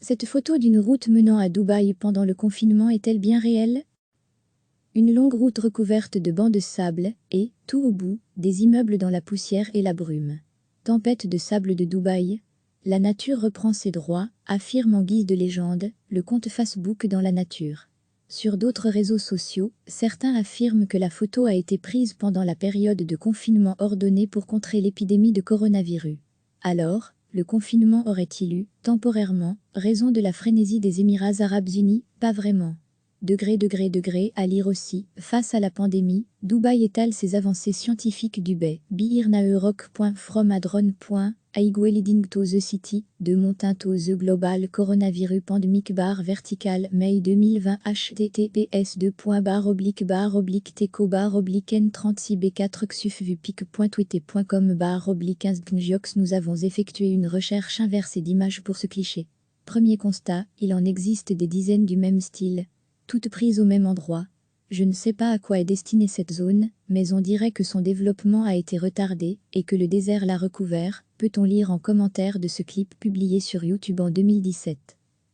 Cette photo d'une route menant à Dubaï pendant le confinement est-elle bien réelle? Une longue route recouverte de bancs de sable et, tout au bout, des immeubles dans la poussière et la brume. Tempête de sable de Dubaï. La nature reprend ses droits, affirme en guise de légende le compte Facebook dans la nature. Sur d'autres réseaux sociaux, certains affirment que la photo a été prise pendant la période de confinement ordonné pour contrer l'épidémie de coronavirus. Alors, le confinement aurait-il eu, temporairement, raison de la frénésie des Émirats arabes unis? Pas vraiment. À lire aussi, face à la pandémie, Dubaï étale ses avancées scientifiques du Bay. From a drone. Leading to the city, de Mountain to the global coronavirus pandemic vertical May 2020 https://n36b4xufvupic.twitter.com/15 Nous avons effectué une recherche inversée d'images pour ce cliché. Premier constat, il en existe des dizaines du même style, toutes prises au même endroit. Je ne sais pas à quoi est destinée cette zone, mais on dirait que son développement a été retardé et que le désert l'a recouvert, peut-on lire en commentaire de ce clip publié sur YouTube en 2017.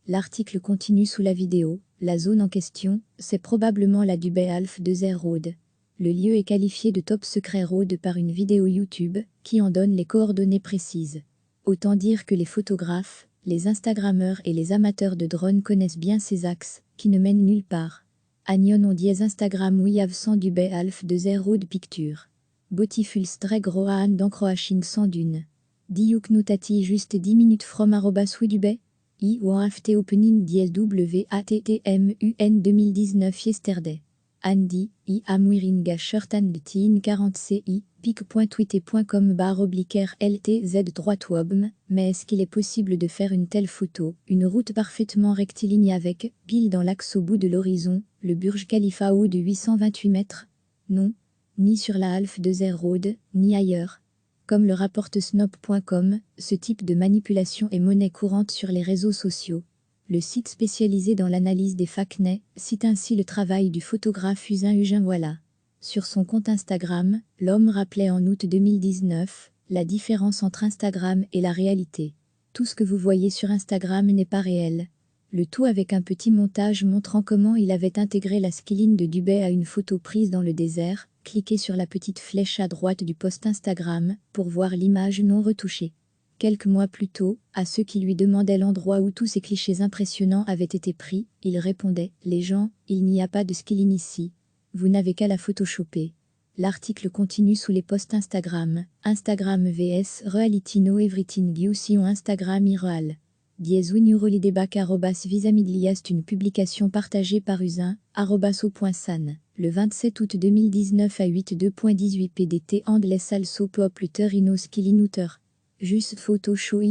L'article continue sous la vidéo. La zone en question, c'est probablement la Dubai Alf Desert Road. Le lieu est qualifié de top secret road par une vidéo YouTube qui en donne les coordonnées précises. Autant dire que les photographes, les Instagrammeurs et les amateurs de drones connaissent bien ces axes, qui ne mènent nulle part. Agnon on dièse Instagram we have 100 Dubai Alf Desert Road Picture. Botifulstreg Rohan d'Ancroaching sans dune. Diuk Nutati juste 10 minutes from @Dubai. I after opening dièse WATTMUN 2019 yesterday. Andy, I am wearing a shirt and teen 40 pic.twitter.com/LTZ3wobm, mais est-ce qu'il est possible de faire une telle photo, une route parfaitement rectiligne avec, pile dans l'axe au bout de l'horizon, le Burj Khalifa haut de 828 mètres? Non, ni sur la Alf Desert Road, ni ailleurs. Comme le rapporte Snop.com, ce type de manipulation est monnaie courante sur les réseaux sociaux. Le site spécialisé dans l'analyse des Faknais cite ainsi le travail du photographe Usain Ujinwala. Sur son compte Instagram, l'homme rappelait en août 2019 la différence entre Instagram et la réalité. Tout ce que vous voyez sur Instagram n'est pas réel. Le tout avec un petit montage montrant comment il avait intégré la skyline de Dubai à une photo prise dans le désert. Cliquez sur la petite flèche à droite du post Instagram pour voir l'image non retouchée. Quelques mois plus tôt, à ceux qui lui demandaient l'endroit où tous ces clichés impressionnants avaient été pris, il répondait « Les gens, il n'y a pas de skyline ici. Vous n'avez qu'à la photoshopper ». L'article continue sous les posts Instagram. Instagram vs Reality No Everything You See on Instagram irreal. @visamidliast une publication partagée par Usain, @o.san. Le 27 août 2019 à 8:2.18 PDT Endless also popluter in skillinuter. Juste photoshop.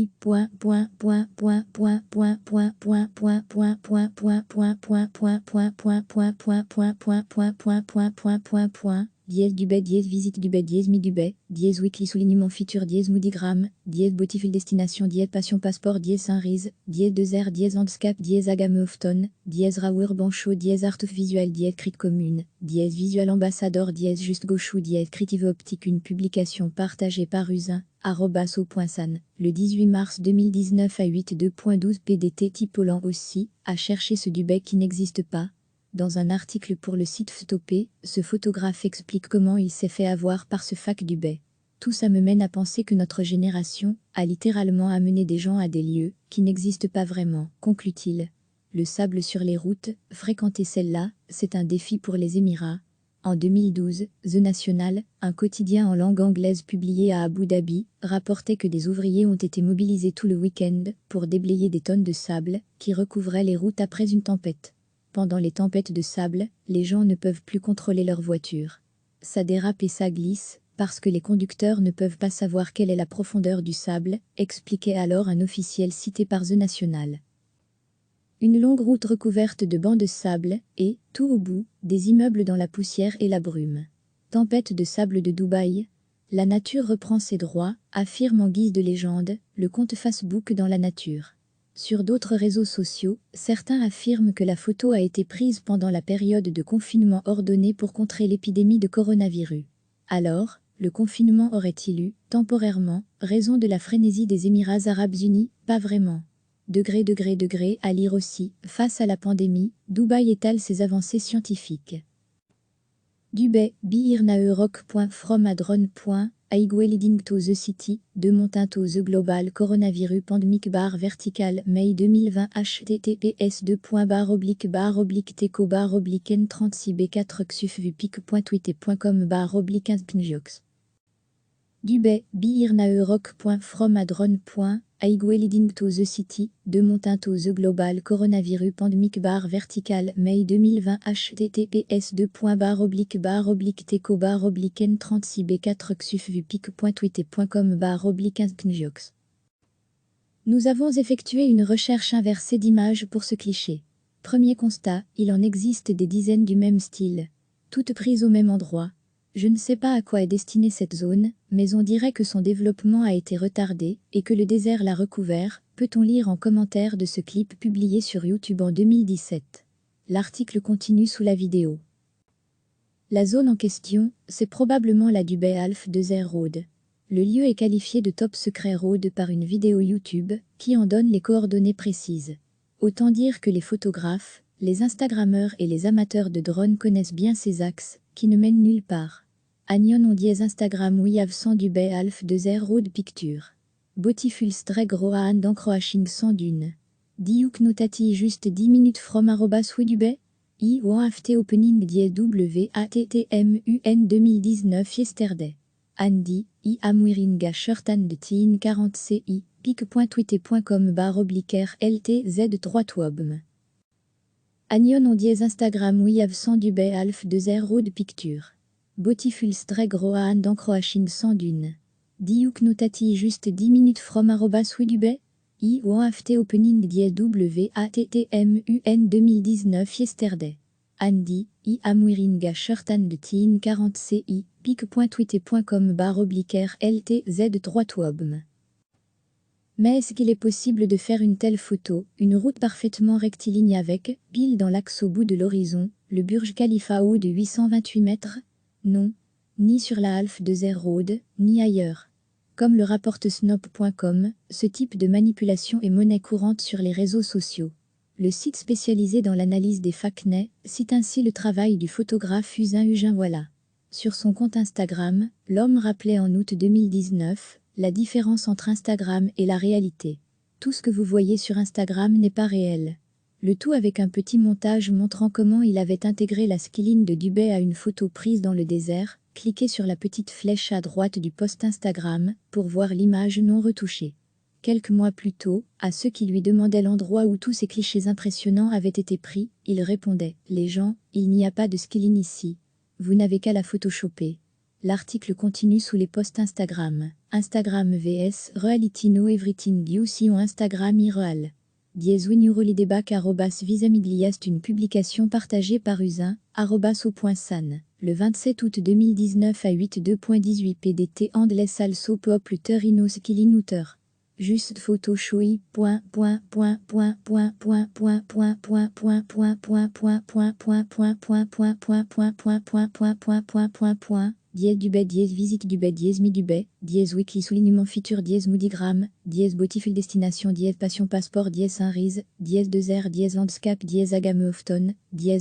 Dubai visite Dubai mi Dubai weekly soulignement feature moodigram botiful destination passion passeport Saint-Riz desert landscape Agameofton Raour Bancho art of visual crit commune visual ambassador juste gauchou critive optique. Une publication partagée par Usain, @o.san, le 18 mars 2019 à 8:2.12 PDT Typolan aussi, à chercher ce Dubai qui n'existe pas. Dans un article pour le site Photopé, ce photographe explique comment il s'est fait avoir par ce fac Dubai. Tout ça me mène à penser que notre génération a littéralement amené des gens à des lieux qui n'existent pas vraiment, conclut-il. Le sable sur les routes, fréquenter celle-là, c'est un défi pour les Émirats. En 2012, The National, un quotidien en langue anglaise publié à Abu Dhabi, rapportait que des ouvriers ont été mobilisés tout le week-end pour déblayer des tonnes de sable qui recouvraient les routes après une tempête. Pendant les tempêtes de sable, les gens ne peuvent plus contrôler leur voiture. Ça dérape et ça glisse, parce que les conducteurs ne peuvent pas savoir quelle est la profondeur du sable, expliquait alors un officiel cité par The National. Une longue route recouverte de bancs de sable et, tout au bout, des immeubles dans la poussière et la brume. Tempête de sable de Dubaï. La nature reprend ses droits, affirme en guise de légende le compte Facebook dans la nature. Sur d'autres réseaux sociaux, certains affirment que la photo a été prise pendant la période de confinement ordonné pour contrer l'épidémie de coronavirus. Alors, le confinement aurait-il eu, temporairement, raison de la frénésie des Émirats arabes unis? Pas vraiment. À lire aussi, face à la pandémie, Dubaï étale ses avancées scientifiques. Dubai, From a drone. Leading to the city, de montant to the global coronavirus pandemic vertical May 2020 https://teco-b-36b4xufvupic.twitter.com/pnjox. Dubai, From a drone. Leading to the city, de montant to the global coronavirus pandemic vertical May 2020 https://teco-b-36b4xufvupic.twitter.com/pnjox. Nous avons effectué une recherche inversée d'images pour ce cliché. Premier constat, il en existe des dizaines du même style. Toutes prises au même endroit. Je ne sais pas à quoi est destinée cette zone, mais on dirait que son développement a été retardé et que le désert l'a recouvert, peut-on lire en commentaire de ce clip publié sur YouTube en 2017. L'article continue sous la vidéo. La zone en question, c'est probablement la Dubai Alf Desert Road. Le lieu est qualifié de top secret road par une vidéo YouTube qui en donne les coordonnées précises. Autant dire que les photographes, les Instagrammeurs et les amateurs de drones connaissent bien ces axes qui ne mènent nulle part. Agnon on dièse Instagram we have 100 Dubai Alf Desert Road Picture. Beautiful streg roaan d'encroaching sans dune. Diuk notati juste 10 minutes from @Dubai. I afte opening WATTMUN 2019 yesterday. Andy, I am wearing a shirt and teen 40 CI, pic.twitter.com/LTZ3twobm. Agnon on dièse Instagram we have 100 Dubai Alf Desert Road Picture. Beautiful streg roaan d'encroaching sans dune. Diuk notati juste 10 minutes from @Dubai. I afte opening WATTMUN 2019 yesterday. Andy, I am wearing a shirt and teen 40 CI, pic.twitter.com/LTZ3twobm. Mais est-ce qu'il est possible de faire une telle photo, une route parfaitement rectiligne avec, pile dans l'axe au bout de l'horizon, le Burj Khalifa haut de 828 mètres? Non. Ni sur la Alf Desert Road, ni ailleurs. Comme le rapporte Snop.com, ce type de manipulation est monnaie courante sur les réseaux sociaux. Le site spécialisé dans l'analyse des Faknais cite ainsi le travail du photographe Usain Ujinwala. Sur son compte Instagram, l'homme rappelait en août 2019 la différence entre Instagram et la réalité. Tout ce que vous voyez sur Instagram n'est pas réel. Le tout avec un petit montage montrant comment il avait intégré la skyline de Dubai à une photo prise dans le désert. Cliquez sur la petite flèche à droite du post Instagram pour voir l'image non retouchée. Quelques mois plus tôt, à ceux qui lui demandaient l'endroit où tous ces clichés impressionnants avaient été pris, il répondait « Les gens, il n'y a pas de skyline ici. Vous n'avez qu'à la photoshopper ». L'article continue sous les posts Instagram. Instagram vs Reality No Everything You See on Instagram irreal. @winurolidebak @visamigliast une publication partagée par Usain, @o.san. Le 27 août 2019 à 8:2.18 PDT Andles also popluter inos kilinuter. Juste photo showy. Dubai visite Dubai mi Dubai weekly soulignement feature moodigram beautiful destination passion passeport Saint-Riz 2R landscape agame ofton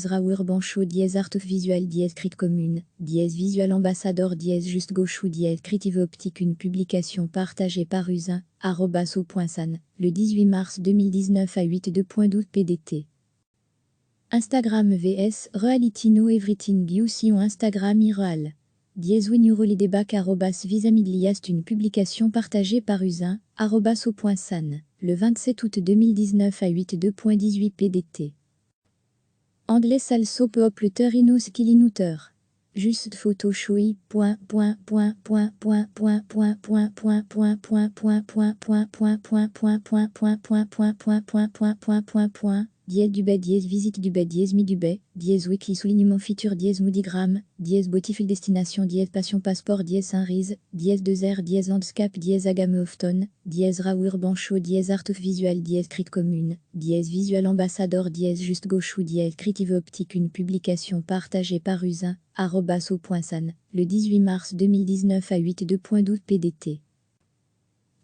raour bancho art of visual crit commune visual ambassador juste gauchou creative optique une publication partagée par Usain @o.san le 18 mars 2019 à 8:2.12 PDT. Instagram vs Reality No Everything You See on Instagram irreal. @winurolidebak @visamigliast une publication partagée par Usain @o.san le 27 août 2019 à 8:2.18 PDT. Andles also popluter inos kilinuter. Juste photo showy. Dubai visite Dubai mi Dubai weekly soulignement feature moodigram beautiful destination passion passeport Saint-Riz 2R landscape agame ofton raour bancho art of visual crit commune visual ambassador juste gauchou creative optique une publication partagée par Usain @o.san le 18 mars 2019 à 8:2.12 PDT.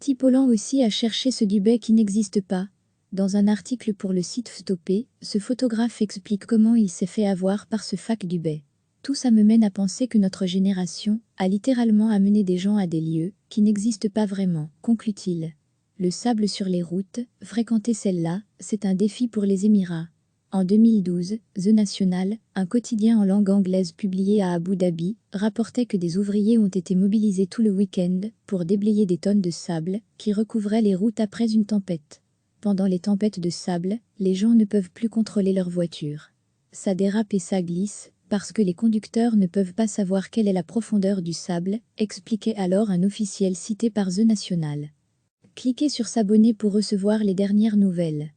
Tipolan aussi a cherché ce Dubai qui n'existe pas. Dans un article pour le site Stoppé, ce photographe explique comment il s'est fait avoir par ce fac du Bay. Tout ça me mène à penser que notre génération a littéralement amené des gens à des lieux qui n'existent pas vraiment, conclut-il. Le sable sur les routes, fréquenter celle-là, c'est un défi pour les Émirats. En 2012, The National, un quotidien en langue anglaise publié à Abu Dhabi, rapportait que des ouvriers ont été mobilisés tout le week-end pour déblayer des tonnes de sable qui recouvraient les routes après une tempête. Pendant les tempêtes de sable, les gens ne peuvent plus contrôler leur voiture. Ça dérape et ça glisse, parce que les conducteurs ne peuvent pas savoir quelle est la profondeur du sable, expliquait alors un officiel cité par The National. Cliquez sur s'abonner pour recevoir les dernières nouvelles.